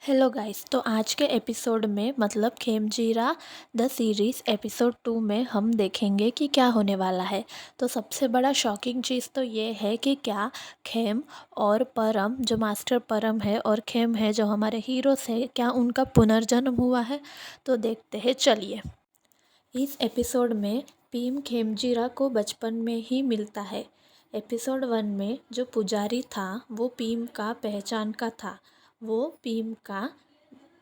Hello guys. तो आज के एपिसोड में मतलब खेमजीरा द सीरीज़ एपिसोड 2 में हम देखेंगे कि क्या होने वाला है। तो सबसे बड़ा शॉकिंग चीज़ तो ये है कि क्या खेम और परम जो मास्टर परम है और खेम है जो हमारे हीरोज़ है, क्या उनका पुनर्जन्म हुआ है। तो देखते हैं, चलिए। इस एपिसोड में पीम खेमजीरा को बचपन में ही मिलता है। एपिसोड 1 में जो पुजारी था वो पीम का पहचान का था। वो पीम का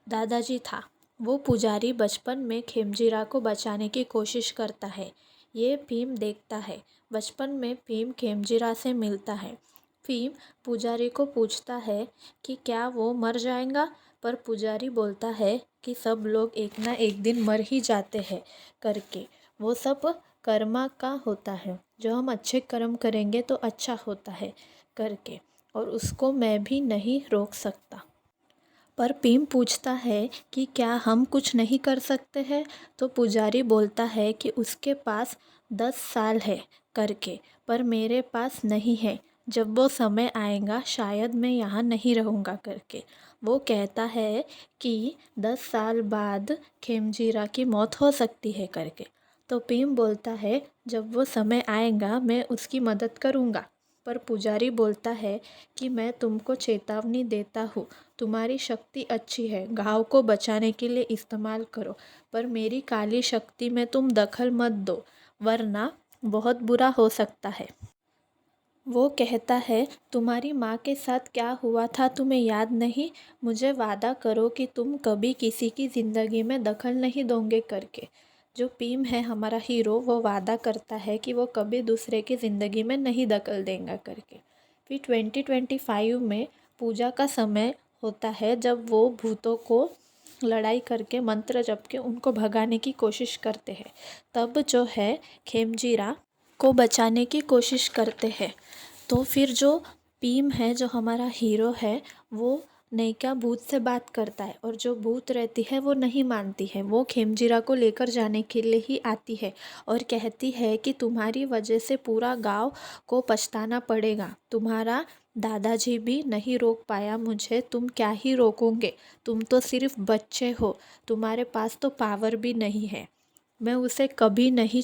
दादाजी था। वो पुजारी बचपन में खेमजीरा को बचाने की कोशिश करता है। ये भीम देखता है। बचपन में भीम खेमजीरा से मिलता है। भीम पुजारी को पूछता है कि क्या वो मर जाएगा, पर पुजारी बोलता है कि सब लोग एक ना एक दिन मर ही जाते हैं करके। वो सब कर्मा का होता है, जो हम अच्छे कर्म करेंगे तो अच्छा होता है करके, और उसको मैं भी नहीं रोक सकता। पर पीम पूछता है कि क्या हम कुछ नहीं कर सकते हैं। तो पुजारी बोलता है कि उसके पास 10 साल है करके, पर मेरे पास नहीं है। जब वो समय आएगा शायद मैं यहाँ नहीं रहूँगा करके। वो कहता है कि 10 साल बाद खेमजीरा की मौत हो सकती है करके। तो पीम बोलता है जब वो समय आएगा मैं उसकी मदद करूँगा। पर पुजारी बोलता है कि मैं तुमको चेतावनी देता हूँ, तुम्हारी शक्ति अच्छी है, घाव को बचाने के लिए इस्तेमाल करो, पर मेरी काली शक्ति में तुम दखल मत दो, वरना बहुत बुरा हो सकता है। वो कहता है तुम्हारी माँ के साथ क्या हुआ था तुम्हें याद नहीं। मुझे वादा करो कि तुम कभी किसी की ज़िंदगी में दखल नहीं दोगे करके। जो पीम है हमारा हीरो, वो वादा करता है कि वो कभी दूसरे की ज़िंदगी में नहीं दखल देगा करके। फिर 2025 में पूजा का समय होता है, जब वो भूतों को लड़ाई करके मंत्र जप के उनको भगाने की कोशिश करते हैं। तब जो है खेमजीरा को बचाने की कोशिश करते हैं। तो फिर जो पीम है जो हमारा हीरो है, वो नैका भूत से बात करता है, और जो भूत रहती है वो नहीं मानती है। वो खेमजीरा को लेकर जाने के लिए ही आती है और कहती है कि तुम्हारी वजह से पूरा गांव को पछताना पड़ेगा। तुम्हारा दादाजी भी नहीं रोक पाया मुझे, तुम क्या ही रोकोगे। तुम तो सिर्फ बच्चे हो, तुम्हारे पास तो पावर भी नहीं है। मैं उसे कभी नहीं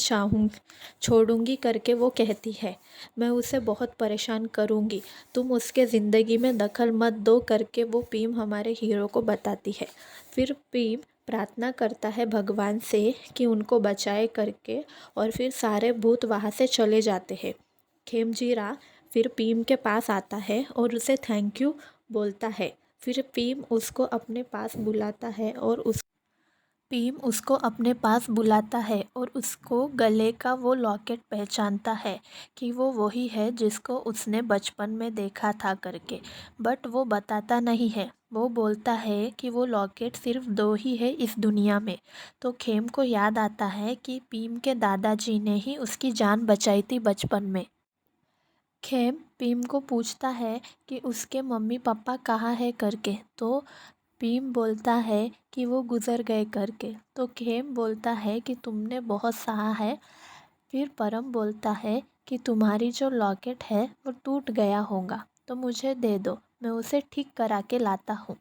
छोड़ूंगी करके वो कहती है। मैं उसे बहुत परेशान करूंगी, तुम उसके ज़िंदगी में दखल मत दो करके वो पीम हमारे हीरो को बताती है। फिर पीम प्रार्थना करता है भगवान से कि उनको बचाए करके, और फिर सारे भूत वहाँ से चले जाते हैं। खेमजीरा फिर पीम के पास आता है और उसे थैंक यू बोलता है। फिर पीम उसको अपने पास बुलाता है और पीम उसको अपने पास बुलाता है और उसको गले का वो लॉकेट पहचानता है कि वो वही है जिसको उसने बचपन में देखा था करके। बट वो बताता नहीं है। वो बोलता है कि वो लॉकेट सिर्फ 2 ही है इस दुनिया में। तो खेम को याद आता है कि पीम के दादाजी ने ही उसकी जान बचाई थी बचपन में। खेम पीम को पूछता है कि उसके मम्मी पापा कहाँ है करके। तो भीम बोलता है कि वो गुज़र गए करके। तो खेम बोलता है कि तुमने बहुत सहा है। फिर परम बोलता है कि तुम्हारी जो लॉकेट है वो टूट गया होगा, तो मुझे दे दो, मैं उसे ठीक करा के लाता हूँ।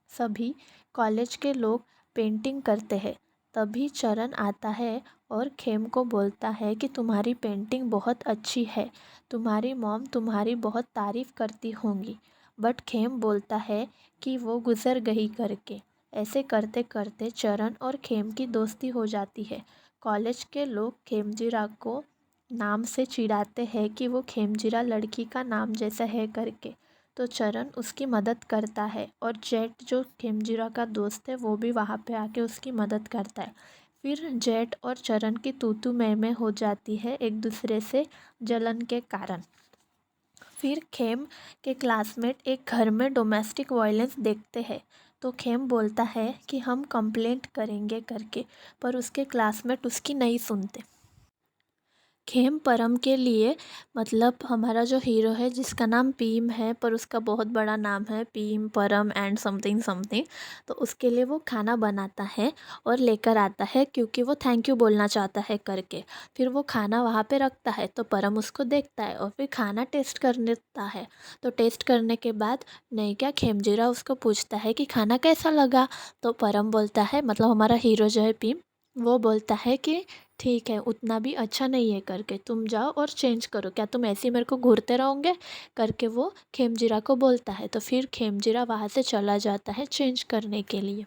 सभी कॉलेज के लोग पेंटिंग करते हैं। तभी चरण आता है और खेम को बोलता है कि तुम्हारी पेंटिंग बहुत अच्छी है, तुम्हारी मॉम तुम्हारी बहुत तारीफ़ करती होंगी। बट खेम बोलता है कि वो गुज़र गई करके। ऐसे करते करते चरण और खेम की दोस्ती हो जाती है। कॉलेज के लोग खेमजीरा को नाम से चिढ़ाते हैं कि वो खेमजीरा लड़की का नाम जैसा है करके। तो चरण उसकी मदद करता है, और जेट जो खेमजीरा का दोस्त है वो भी वहाँ पे आके उसकी मदद करता है। फिर जेट और चरण की तू मैं हो जाती है एक दूसरे से जलन के कारण। फिर खेम के क्लासमेट एक घर में डोमेस्टिक वायलेंस देखते हैं। तो खेम बोलता है कि हम कंप्लेंट करेंगे करके, पर उसके क्लासमेट उसकी नहीं सुनते। खेम परम के लिए मतलब हमारा जो हीरो है जिसका नाम पीम है पर उसका बहुत बड़ा नाम है पीम परम एंड समथिंग समथिंग। तो उसके लिए वो खाना बनाता है और लेकर आता है क्योंकि वो थैंक यू बोलना चाहता है करके। फिर वो खाना वहाँ पे रखता है तो परम उसको देखता है और फिर खाना टेस्ट करने देता है। तो टेस्ट करने के बाद नहीं क्या खेमजीरा उसको पूछता है कि खाना कैसा लगा। तो परम बोलता है मतलब हमारा हीरो जो है पीम वो बोलता है कि ठीक है उतना भी अच्छा नहीं है करके, तुम जाओ और चेंज करो, क्या तुम ऐसे ही मेरे को घूरते रहोगे करके वो खेमजीरा को बोलता है। तो फिर खेमजीरा वहाँ से चला जाता है चेंज करने के लिए।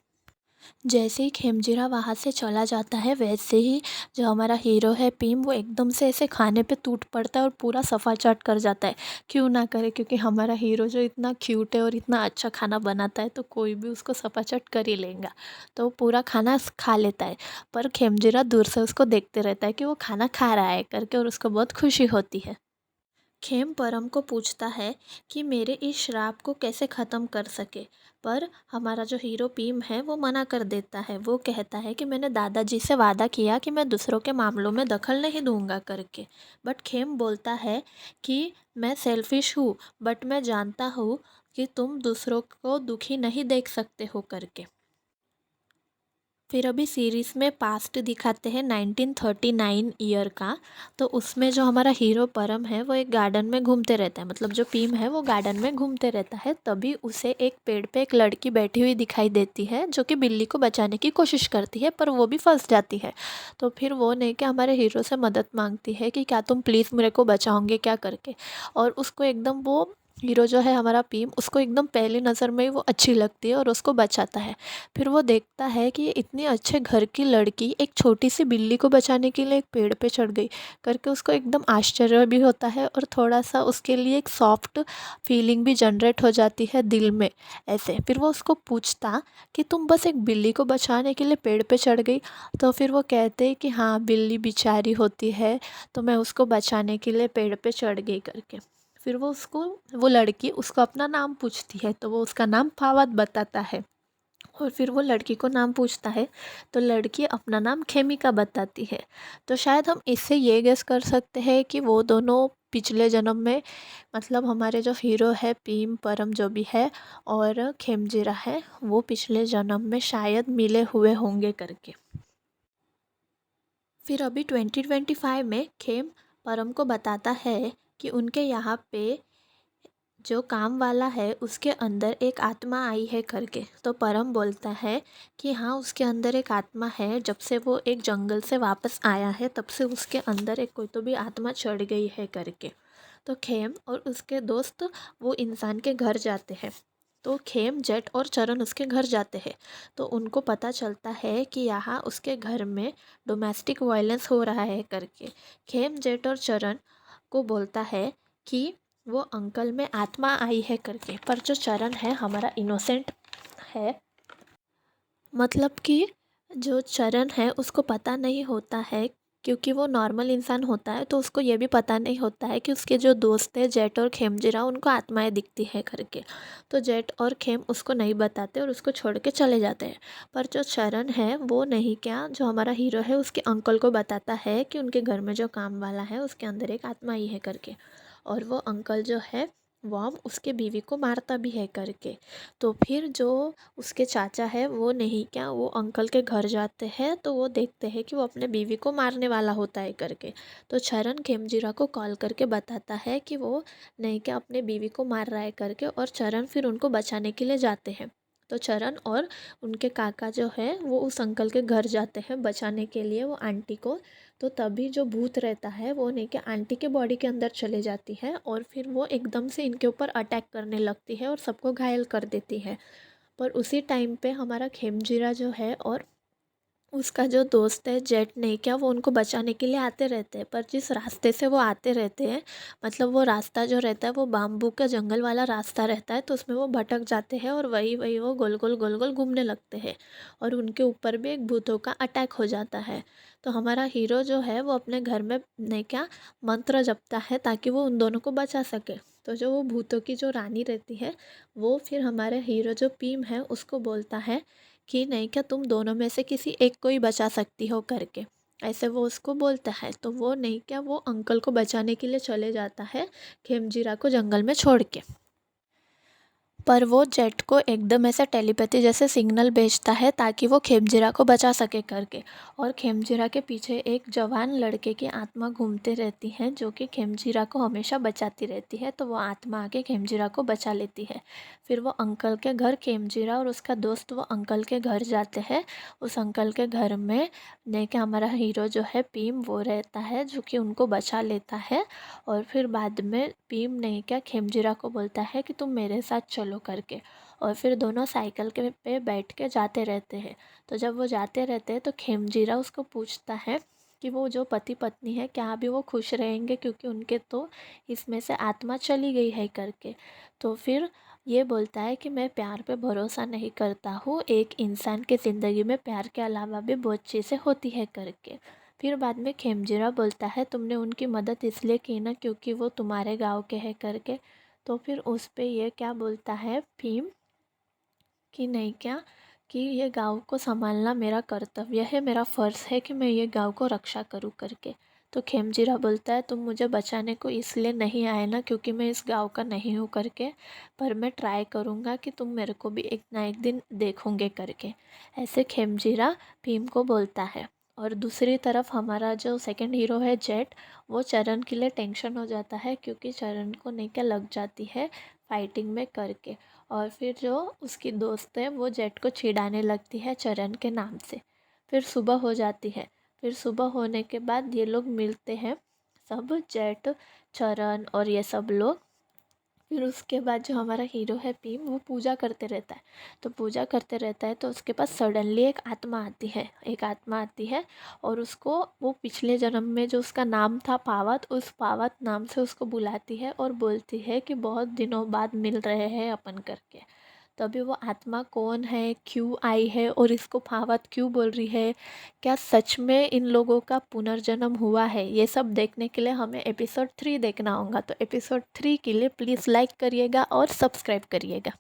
जैसे ही खेमजीरा वहाँ से चला जाता है वैसे ही जो हमारा हीरो है पीम वो एकदम से ऐसे खाने पे टूट पड़ता है और पूरा सफ़ा चाट कर जाता है। क्यों ना करे क्योंकि हमारा हीरो जो इतना क्यूट है और इतना अच्छा खाना बनाता है तो कोई भी उसको सफ़ा चाट कर ही लेगा। तो वो पूरा खाना खा लेता है। पर खेमजीरा दूर से उसको देखते रहता है कि वो खाना खा रहा है करके और उसको बहुत खुशी होती है। खेम परम को पूछता है कि मेरे इस श्राप को कैसे ख़त्म कर सके। पर हमारा जो हीरो पीम है वो मना कर देता है। वो कहता है कि मैंने दादाजी से वादा किया कि मैं दूसरों के मामलों में दखल नहीं दूंगा करके। बट खेम बोलता है कि मैं सेल्फिश हूँ बट मैं जानता हूँ कि तुम दूसरों को दुखी नहीं देख सकते हो करके। फिर अभी सीरीज़ में पास्ट दिखाते हैं 1939 ईयर का। तो उसमें जो हमारा हीरो परम है वो एक गार्डन में घूमते रहता है, मतलब जो पीम है वो गार्डन में घूमते रहता है। तभी उसे एक पेड़ पे एक लड़की बैठी हुई दिखाई देती है जो कि बिल्ली को बचाने की कोशिश करती है पर वो भी फंस जाती है। तो फिर वो नहीं कि हमारे हीरो से मदद मांगती है कि क्या तुम प्लीज़ मेरे को बचाओगे क्या करके। और उसको एकदम वो हीरो जो है हमारा पीम उसको एकदम पहली नज़र में ही वो अच्छी लगती है और उसको बचाता है। फिर वो देखता है कि इतनी अच्छे घर की लड़की एक छोटी सी बिल्ली को बचाने के लिए एक पेड़ पे चढ़ गई करके उसको एकदम आश्चर्य भी होता है और थोड़ा सा उसके लिए एक सॉफ्ट फीलिंग भी जनरेट हो जाती है दिल में ऐसे। फिर वो उसको पूछता कि तुम बस एक बिल्ली को बचाने के लिए पेड़ पे चढ़ गई। तो फिर वो कहते हैं कि हाँ बिल्ली बेचारी होती है तो मैं उसको बचाने के लिए पेड़ पे चढ़ गई करके। फिर वो लड़की उसको अपना नाम पूछती है तो वो उसका नाम फावद बताता है। और फिर वो लड़की को नाम पूछता है तो लड़की अपना नाम खेमिका बताती है। तो शायद हम इससे ये गेस कर सकते हैं कि वो दोनों पिछले जन्म में मतलब हमारे जो हीरो है पीम परम जो भी है और खेमजीरा है वो पिछले जन्म में शायद मिले हुए होंगे करके। फिर अभी 2025 में खेम परम को बताता है कि उनके यहाँ पे जो काम वाला है उसके अंदर एक आत्मा आई है करके। तो परम बोलता है कि हाँ उसके अंदर एक आत्मा है, जब से वो एक जंगल से वापस आया है तब से उसके अंदर एक कोई तो भी आत्मा चढ़ गई है करके। तो खेम और उसके दोस्त वो इंसान के घर जाते हैं। तो खेम जेट और चरण उसके घर जाते हैं। तो उनको पता चलता है कि यहाँ उसके घर में डोमेस्टिक वायलेंस हो रहा है करके। खेम जेट और चरण को बोलता है कि वो अंकल में आत्मा आई है करके। पर जो चरण है हमारा इनोसेंट है, मतलब कि जो चरण है उसको पता नहीं होता है क्योंकि वो नॉर्मल इंसान होता है तो उसको ये भी पता नहीं होता है कि उसके जो दोस्त है जेट और खेमजीरा उनको आत्माएं दिखती है करके। तो जेट और खेम उसको नहीं बताते और उसको छोड़ के चले जाते हैं। पर जो चरण है वो नहीं क्या जो हमारा हीरो है उसके अंकल को बताता है कि उनके घर में जो काम वाला है उसके अंदर एक आत्मा आई है करके। और वो अंकल जो है वॉम उसके बीवी को मारता भी है करके। तो फिर जो उसके चाचा है वो नहीं क्या वो अंकल के घर जाते हैं तो वो देखते हैं कि वो अपने बीवी को मारने वाला होता है करके। तो चरण खेमजीरा को कॉल करके बताता है कि वो नहीं क्या अपने बीवी को मार रहा है करके। और चरण फिर उनको बचाने के लिए जाते हैं। तो चरण और उनके काका जो है वो उस अंकल के घर जाते हैं बचाने के लिए वो आंटी को। तो तभी जो भूत रहता है वो नहीं कि आंटी के बॉडी के अंदर चले जाती है और फिर वो एकदम से इनके ऊपर अटैक करने लगती है और सबको घायल कर देती है। पर उसी टाइम पे हमारा खेमजीरा जो है और उसका जो दोस्त है जेट ने क्या वो उनको बचाने के लिए आते रहते हैं। पर जिस रास्ते से वो आते रहते हैं मतलब वो रास्ता जो रहता है वो बाम्बू का जंगल वाला रास्ता रहता है तो उसमें वो भटक जाते हैं और वही वही वो गोल गोल घूमने लगते हैं। और उनके ऊपर भी एक भूतों का अटैक हो जाता है। तो हमारा हीरो जो है वो अपने घर में ने क्या मंत्र जपता है ताकि वो उन दोनों को बचा सके। तो जो वो भूतों की जो रानी रहती है वो फिर हमारे हीरो जो पीम है उसको बोलता है कि नहीं क्या तुम दोनों में से किसी एक को ही बचा सकती हो करके। ऐसे वो उसको बोलता है। तो वो नहीं क्या, वो अंकल को बचाने के लिए चले जाता है खेमजीरा को जंगल में छोड़ के। पर वो जेट को एकदम ऐसा टेलीपैथी जैसे सिग्नल भेजता है ताकि वो खेमजीरा को बचा सके करके। और खेमजीरा के पीछे एक जवान लड़के की आत्मा घूमते रहती है जो कि खेमजीरा को हमेशा बचाती रहती है। तो वो आत्मा आके खेमजीरा को बचा लेती है। फिर वो अंकल के घर, खेमजीरा और उसका दोस्त वो अंकल के घर जाते हैं। उस अंकल के घर में ने के हमारा हीरो जो है पीम, वो रहता है जो कि उनको बचा लेता है। और फिर बाद में भीम नहीं क्या खेमजीरा को बोलता है कि तुम मेरे साथ चलो करके। और फिर दोनों साइकिल के पे बैठ के जाते रहते हैं। तो जब वो जाते रहते हैं तो खेमजीरा उसको पूछता है कि वो जो पति पत्नी है क्या अभी वो खुश रहेंगे, क्योंकि उनके तो इसमें से आत्मा चली गई है करके। तो फिर ये बोलता है कि मैं प्यार पे भरोसा नहीं करता हूँ, एक इंसान की ज़िंदगी में प्यार के अलावा भी बहुत चीज़ें होती है करके। फिर बाद में खेमजीरा बोलता है तुमने उनकी मदद इसलिए की ना क्योंकि वो तुम्हारे गांव के हैं करके। तो फिर उस पे ये क्या बोलता है भीम कि नहीं क्या, कि ये गांव को संभालना मेरा कर्तव्य है, मेरा फ़र्ज़ है कि मैं ये गांव को रक्षा करूं करके। तो खेमजीरा बोलता है तुम मुझे बचाने को इसलिए नहीं आए ना क्योंकि मैं इस गांव का नहीं हूँ करके, पर मैं ट्राई करूँगा कि तुम मेरे को भी एक ना एक दिन देखोगे करके। ऐसे खेमजीरा भीम को बोलता है। और दूसरी तरफ हमारा जो सेकंड हीरो है जेट, वो चरण के लिए टेंशन हो जाता है क्योंकि चरण को नहीं क्या लग जाती है फाइटिंग में करके। और फिर जो उसकी दोस्त है वो जेट को चिढ़ाने लगती है चरण के नाम से। फिर सुबह हो जाती है। फिर सुबह होने के बाद ये लोग मिलते हैं, सब जेट, चरण और ये सब लोग। फिर उसके बाद जो हमारा हीरो है भीम, वो पूजा करते रहता है। तो पूजा करते रहता है तो उसके पास सडनली एक आत्मा आती है। और उसको वो पिछले जन्म में जो उसका नाम था पावत, उस पावत नाम से उसको बुलाती है और बोलती है कि बहुत दिनों बाद मिल रहे हैं अपन करके। तभी वो आत्मा कौन है, क्यों आई है और इसको पावत क्यों बोल रही है, क्या सच में इन लोगों का पुनर्जन्म हुआ है, ये सब देखने के लिए हमें एपिसोड 3 देखना होगा। तो एपिसोड 3 के लिए प्लीज़ लाइक करिएगा और सब्सक्राइब करिएगा।